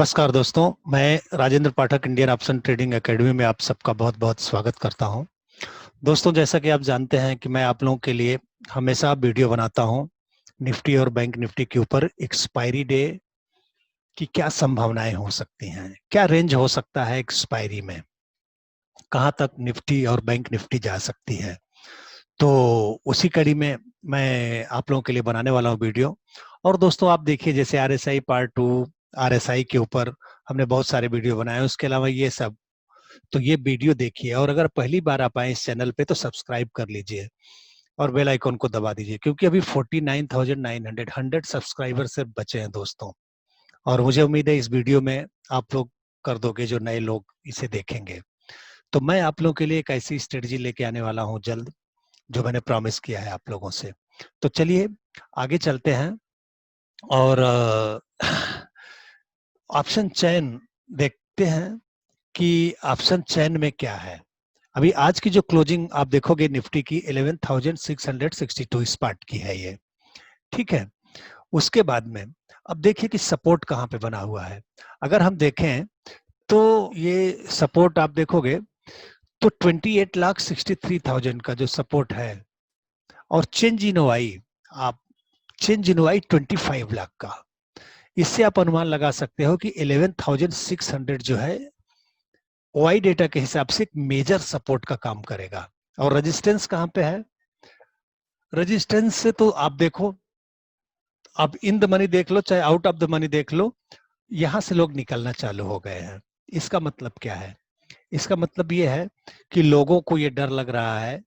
नमस्कार दोस्तों, मैं राजेंद्र पाठक इंडियन ऑप्शन ट्रेडिंग एकेडमी में आप सबका बहुत बहुत स्वागत करता हूं। दोस्तों, जैसा कि आप जानते हैं कि मैं आप लोगों के लिए हमेशा वीडियो बनाता हूं निफ्टी और बैंक निफ्टी के ऊपर एक्सपायरी डे की क्या संभावनाएं हो सकती हैं, क्या रेंज हो सकता है एक्सपायरी में, कहां तक निफ्टी और बैंक निफ्टी जा सकती है। तो उसी कड़ी में मैं आप लोगों के लिए बनाने वाला हूँ वीडियो। और दोस्तों, आप देखिए, जैसे आरएसआई पार्ट 2, आरएसआई के ऊपर हमने बहुत सारे वीडियो बनाए, उसके अलावा ये सब, तो ये वीडियो देखिए। और अगर पहली बार आप आए इस चैनल पे तो सब्सक्राइब कर लीजिए और बेल आइकन को दबा दीजिए, क्योंकि अभी 49,900 100 सब्सक्राइबर से बचे हैं दोस्तों। और मुझे उम्मीद है इस वीडियो में आप लोग कर दोगे, जो नए लोग इसे देखेंगे। तो मैं आप लोगों के लिए एक ऐसी स्ट्रेटजी लेके आने वाला हूँ जल्द, जो मैंने प्रॉमिस किया है आप लोगों से। तो चलिए आगे चलते हैं और ऑप्शन चयन देखते हैं कि ऑप्शन चयन में क्या है। अभी आज की जो क्लोजिंग आप देखोगे निफ्टी की 11,662 स्पॉट की है ये, ठीक है। उसके बाद में अब देखिए कि सपोर्ट कहाँ पे बना हुआ है। अगर हम देखें तो ये सपोर्ट आप देखोगे तो 28,63,000 का जो सपोर्ट है, और चेंज इन ओआई, आप चेंज इन ओआई 25 लाख का। इससे आप अनुमान लगा सकते हो कि 11,600 जो है ओआई डेटा के हिसाब से एक मेजर सपोर्ट का काम करेगा। और रेजिस्टेंस कहां पे है? रेजिस्टेंस से तो आप देखो, आप इन द मनी देख लो चाहे आउट ऑफ द मनी देख लो, यहां से लोग निकलना चालू हो गए हैं। इसका मतलब क्या है? इसका मतलब ये है कि लोगों को ये डर लग रहा है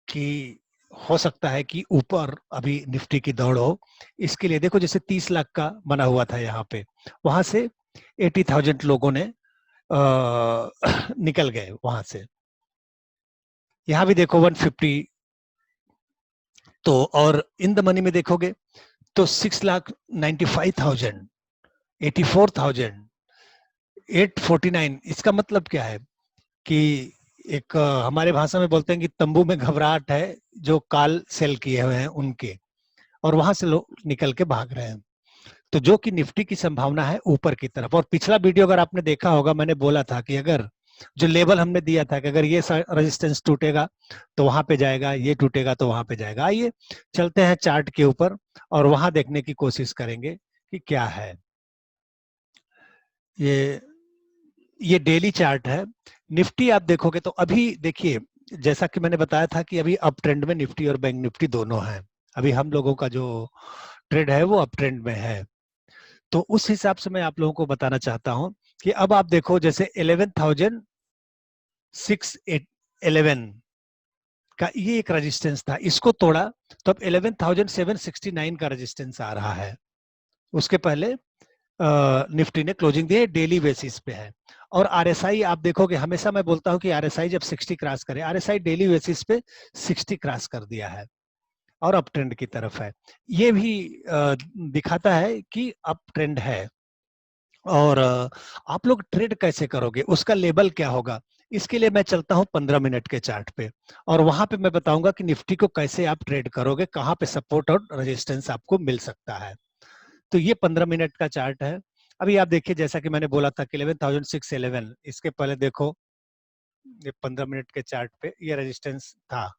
कि हो सकता है कि ऊपर अभी निफ्टी की दौड़ हो। इसके लिए देखो, जैसे 30 लाख का बना हुआ था यहाँ पे, वहां से 80,000 लोगों ने निकल गए वहां से। यहां भी देखो 150। तो और इन द मनी में देखोगे तो 6,95,000, 84,000, 849। इसका मतलब क्या है कि एक हमारे भाषा में बोलते हैं कि तंबू में घबराहट है, जो काल सेल किए हुए हैं उनके, और वहां से लोग निकल के भाग रहे हैं। तो जो कि निफ्टी की संभावना है ऊपर की तरफ। और पिछला वीडियो अगर आपने देखा होगा, मैंने बोला था कि अगर जो लेवल हमने दिया था कि अगर ये रेजिस्टेंस टूटेगा तो वहां पे जाएगा, ये टूटेगा तो वहां पे जाएगा। आइए चलते हैं चार्ट के ऊपर और वहां देखने की कोशिश करेंगे कि क्या है। ये ये डेली चार्ट है। निफ्टी आप देखोगे तो अभी देखिए, जैसा कि मैंने बताया था कि अभी अप ट्रेंड में निफ्टी और बैंक निफ्टी दोनों हैं। अभी हम लोगों का जो ट्रेड है वो अप ट्रेंड में है। तो उस हिसाब से मैं आप लोगों को बताना चाहता हूं कि अब आप देखो, जैसे 11,611 का ये एक रेजिस्टेंस था, इसको तोड़ा तो अब 11,769 का रेजिस्टेंस आ रहा है। उसके पहले निफ्टी ने क्लोजिंग दी है, डेली बेसिस पे है। और आरएसआई आप देखोगे, हमेशा मैं बोलता हूं कि आरएसआई जब 60 क्रॉस करे, आरएसआई डेली बेसिस पे 60 क्रॉस कर दिया है और अप ट्रेंड की तरफ है। ये भी दिखाता है कि अप ट्रेंड है। और आप लोग ट्रेड कैसे करोगे, उसका लेवल क्या होगा, इसके लिए मैं चलता हूं 15 मिनट के चार्ट पे, और वहां पे मैं बताऊंगा कि निफ्टी को कैसे आप ट्रेड करोगे, कहां पे सपोर्ट और रेजिस्टेंस आपको मिल सकता है। तो ये 15 मिनट का चार्ट है। अभी आप देखिए, जैसा कि मैंने बोला था कि 11,611, इसके पहले देखो ये 15 मिनट के चार्ट पे ये रेजिस्टेंस था।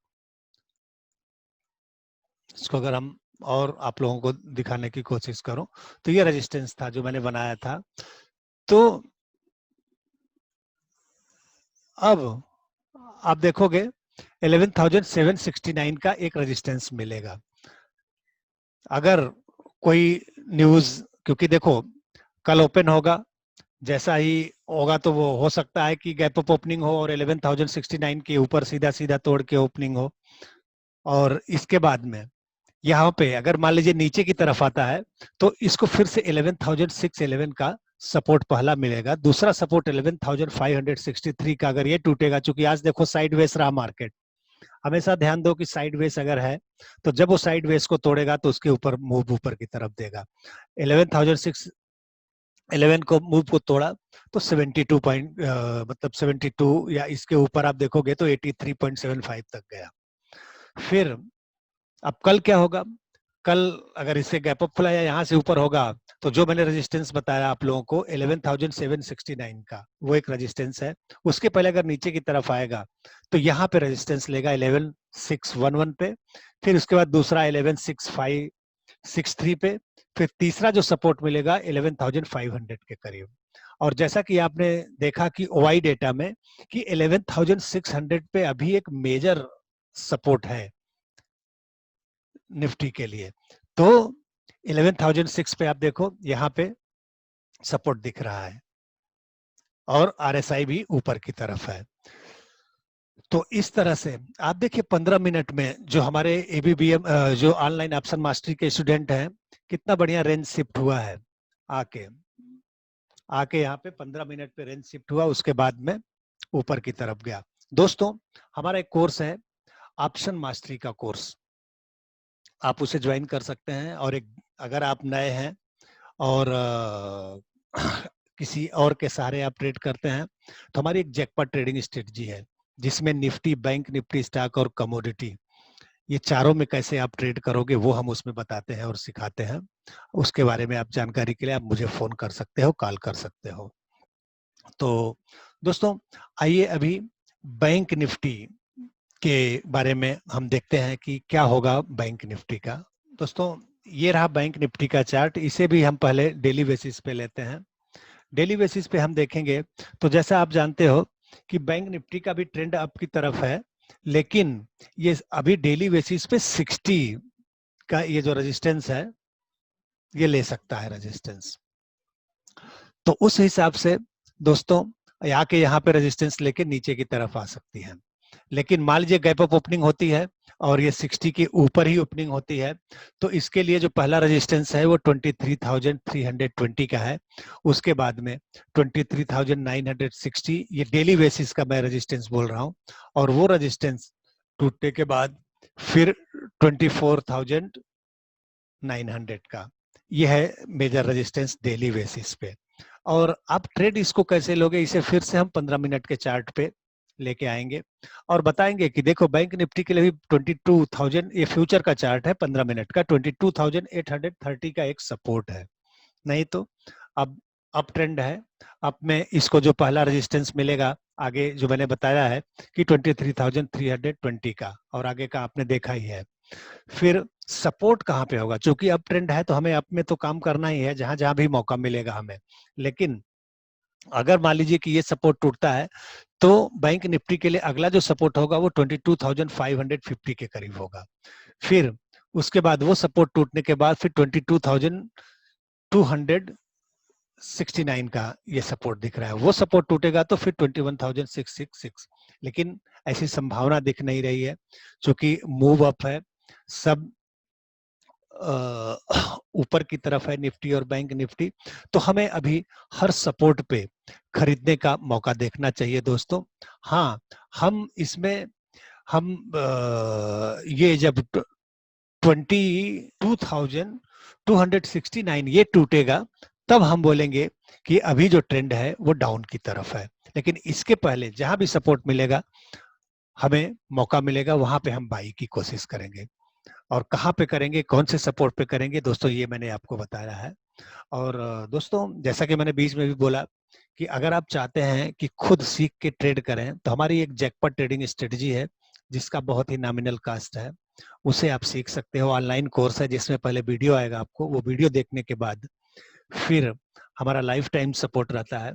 इसको अगर हम और आप लोगों को दिखाने की कोशिश करूं तो ये रेजिस्टेंस था जो मैंने बनाया था। तो अब आप देखोगे 11,769 का एक रेजिस्टेंस मिलेगा। अगर कोई न्यूज, क्योंकि देखो कल ओपन होगा, जैसा ही होगा तो वो हो सकता है कि गैप अप ओपनिंग हो और 11,069 के ऊपर सीधा सीधा तोड़ के ओपनिंग हो। और इसके बाद में यहाँ पे अगर मान लीजिए नीचे की तरफ आता है तो इसको फिर से 11,611 का सपोर्ट पहला मिलेगा। दूसरा सपोर्ट 11,563 का, अगर ये टूटेगा, चूंकि आज देखो साइडवेज रहा मार्केट, हमेशा ध्यान दो कि साइडवेज अगर है तो जब वो साइडवेज को तोड़ेगा तो उसके ऊपर मूव ऊपर की तरफ देगा। 11,611 को मूव को तोड़ा तो 72 पॉइंट, मतलब 72 या इसके ऊपर आप देखोगे तो 83.75 तक गया। फिर अब कल क्या होगा? कल अगर इससे गैप अप खुला या यहाँ से ऊपर होगा तो जो मैंने रेजिस्टेंस बताया आप लोगों को 11,769 का, वो एक रेजिस्टेंस है। उसके पहले अगर नीचे की तरफ आएगा तो यहाँ पे रेजिस्टेंस लेगा 11,611 पे, फिर उसके बाद दूसरा 11,653 पे, फिर तीसरा जो सपोर्ट मिलेगा 11,500 के करीब। और जैसा कि आपने देखा कि ओआई डेटा में कि 11,600 पे अभी एक मेजर सपोर्ट है निफ्टी के लिए। तो 11,006 पे आप देखो यहाँ पे सपोर्ट दिख रहा है और आरएसआई भी ऊपर की तरफ है। तो इस तरह से आप देखिए 15 मिनट में जो हमारे एबीबीएम जो ऑनलाइन ऑप्शन मास्टरी के स्टूडेंट हैं, कितना बढ़िया रेंज शिफ्ट हुआ है। आके यहाँ पे 15 मिनट पे रेंज शिफ्ट हुआ, उसके बाद में ऊपर की तरफ गया। दोस्तों हमारा एक कोर्स है ऑप्शन मास्टरी का कोर्स, आप उसे ज्वाइन कर सकते हैं। और एक अगर आप नए हैं और किसी और के सहारे आप ट्रेड करते हैं तो हमारी एक जैकपॉट ट्रेडिंग स्ट्रेटजी है जिसमें निफ्टी, बैंक निफ्टी, स्टॉक और कमोडिटी, ये चारों में कैसे आप ट्रेड करोगे वो हम उसमें बताते हैं और सिखाते हैं। उसके बारे में आप जानकारी के लिए आप मुझे फोन कर सकते हो, कॉल कर सकते हो। तो दोस्तों आइए अभी बैंक निफ्टी के बारे में हम देखते हैं कि क्या होगा बैंक निफ्टी का। दोस्तों ये रहा बैंक निफ्टी का चार्ट, इसे भी हम पहले डेली बेसिस पे लेते हैं। डेली बेसिस पे हम देखेंगे तो जैसा आप जानते हो कि बैंक निफ्टी का भी ट्रेंड अप की तरफ है, लेकिन ये अभी डेली बेसिस पे 60 का ये जो रेजिस्टेंस है ये ले सकता है रेजिस्टेंस। तो उस हिसाब से दोस्तों आके यहाँ पे रेजिस्टेंस लेके नीचे की तरफ आ सकती है। लेकिन मान लीजिए गैप अप ओपनिंग होती है और ये 60 के ऊपर ही ओपनिंग होती है तो इसके लिए जो पहला रेजिस्टेंस है वो 23,320 का है। उसके बाद में 23,960, ये डेली बेसिस का मैं रेजिस्टेंस बोल रहा हूँ। और वो रेजिस्टेंस टूटने के बाद फिर 24,900 का, ये है मेजर रेजिस्टेंस डेली बेसिस पे। और आप ट्रेड इसको कैसे लोगे, इसे फिर से हम 15 मिनट के चार्ट पे लेके आएंगे और बताएंगे कि देखो बैंक निफ्टी के लिए भी 22,000, ये फ्यूचर का चार्ट है 15 मिनट का, 22,830 का एक सपोर्ट है। नहीं तो अब अप ट्रेंड है। अब में इसको जो पहला रेजिस्टेंस मिलेगा आगे जो मैंने बताया है कि 23,320 का, और आगे का आपने देखा ही है। फिर सपोर्ट कहाँ पे होगा, क्योंकि अप ट्रेंड है तो हमें अप में तो काम करना ही है, जहां जहां भी मौका मिलेगा हमें। लेकिन अगर मान लीजिए कि ये सपोर्ट टूटता है तो बैंक निफ्टी के लिए अगला जो सपोर्ट होगा वो 22,550 के करीब होगा। फिर उसके बाद वो सपोर्ट टूटने के बाद फिर 22,269 का ये सपोर्ट दिख रहा है, वो सपोर्ट टूटेगा तो फिर 21,666। लेकिन ऐसी संभावना दिख नहीं रही है क्योंकि मूव अप है, सब ऊपर की तरफ है निफ्टी और बैंक निफ्टी। तो हमें अभी हर सपोर्ट पे खरीदने का मौका देखना चाहिए दोस्तों। हाँ, हम इसमें हम ये जब 22,269 ये टूटेगा तब हम बोलेंगे कि अभी जो ट्रेंड है वो डाउन की तरफ है। लेकिन इसके पहले जहां भी सपोर्ट मिलेगा हमें मौका मिलेगा, वहां पे हम बाई की कोशिश करेंगे। और कहाँ पे करेंगे, कौन से सपोर्ट पे करेंगे दोस्तों, ये मैंने आपको बताया है। और दोस्तों जैसा कि मैंने बीच में भी बोला कि अगर आप चाहते हैं कि खुद सीख के ट्रेड करें तो हमारी एक जैकपॉट ट्रेडिंग स्ट्रेटजी है जिसका बहुत ही नॉमिनल कास्ट है, उसे आप सीख सकते हो। ऑनलाइन कोर्स है जिसमें पहले वीडियो आएगा आपको, वो वीडियो देखने के बाद फिर हमारा लाइफ टाइम सपोर्ट रहता है,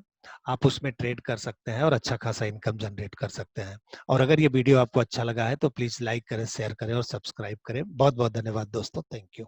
आप उसमें ट्रेड कर सकते हैं और अच्छा खासा इनकम जनरेट कर सकते हैं। और अगर ये वीडियो आपको अच्छा लगा है तो प्लीज लाइक करें, शेयर करें और सब्सक्राइब करें। बहुत बहुत धन्यवाद दोस्तों, थैंक यू।